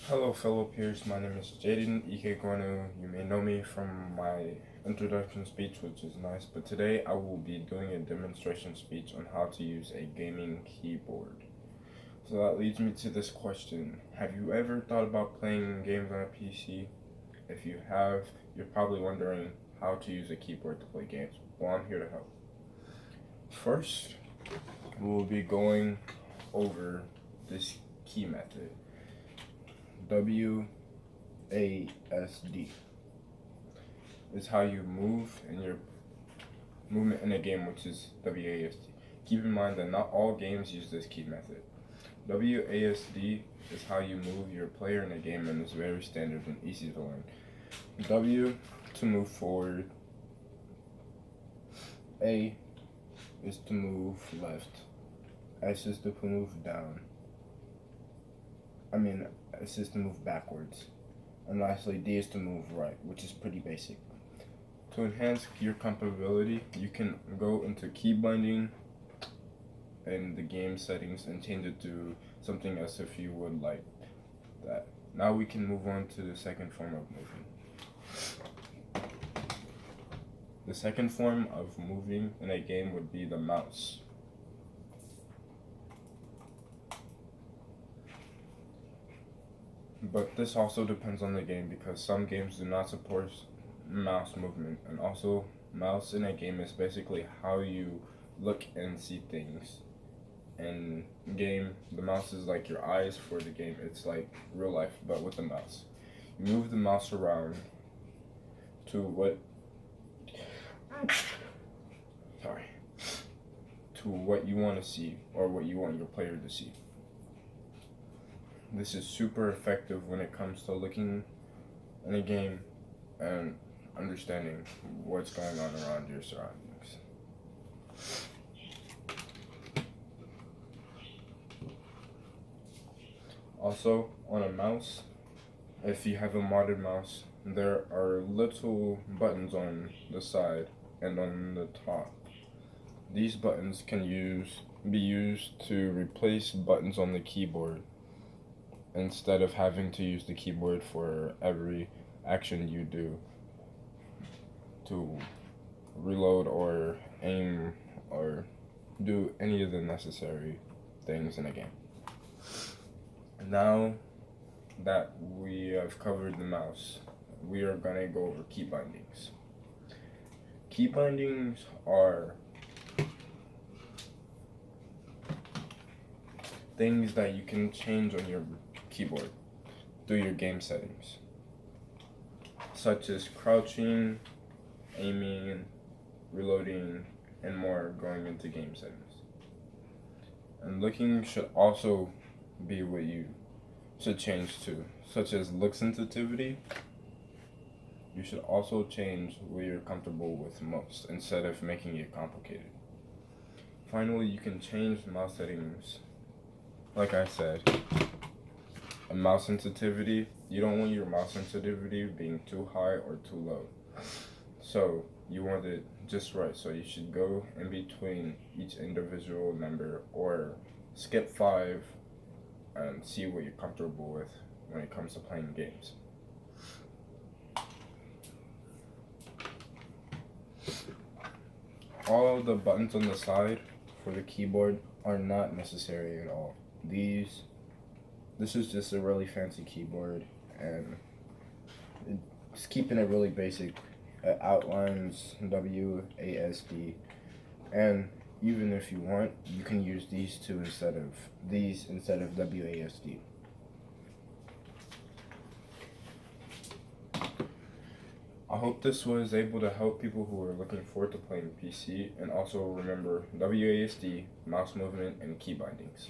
Hello, fellow peers. My name is Jaden Ikegwanu. You may know me from my introduction speech, which is nice, but today I will be doing a demonstration speech on how to use a gaming keyboard. So that leads me to this question. Have you ever thought about playing games on a PC? If you have, you're probably wondering how to use a keyboard to play games. Well, I'm here to help. First, we'll be going over this key method. WASD is how you move in your movement in a game, which is WASD. Keep in mind that not all games use this key method. WASD is how you move your player in a game and is very standard and easy to learn. W to move forward. A is to move left. S is to move down. S is to move backwards. And lastly, D is to move right, which is pretty basic. To enhance your comparability, you can go into key binding in the game settings and change it to something else if you would like that. Now we can move on to the second form of moving. The second form of moving in a game would be the mouse. But this also depends on the game because some games do not support mouse movement, and also mouse in a game is basically how you look and see things. In game, the mouse is like your eyes. For the game, it's like real life, but with the mouse. You move the mouse around to what you want to see or what you want your player to see. This is super effective when it comes to looking in a game and understanding what's going on around your surroundings. Also, on a mouse, if you have a modded mouse, there are little buttons on the side and on the top. These buttons can be used to replace buttons on the keyboard instead of having to use the keyboard for every action you do to reload or aim or do any of the necessary things in a game. Now that we have covered the mouse, we are going to go over key bindings. Key bindings are things that you can change on your keyboard through your game settings, such as crouching, aiming, reloading, and more going into game settings. And looking should also be what you should change to, such as look sensitivity. You should also change what you're comfortable with most instead of making it complicated. Finally, you can change the mouse settings. Like I said, a mouse sensitivity, you don't want your mouse sensitivity being too high or too low. So you want it just right. So you should go in between each individual number or skip 5 and see what you're comfortable with when it comes to playing games. All of the buttons on the side for the keyboard are not necessary at all. This is just a really fancy keyboard, and it's keeping it really basic. It outlines WASD, and even if you want, you can use these instead of WASD. I hope this was able to help people who are looking forward to playing PC, and also remember WASD, mouse movement, and key bindings.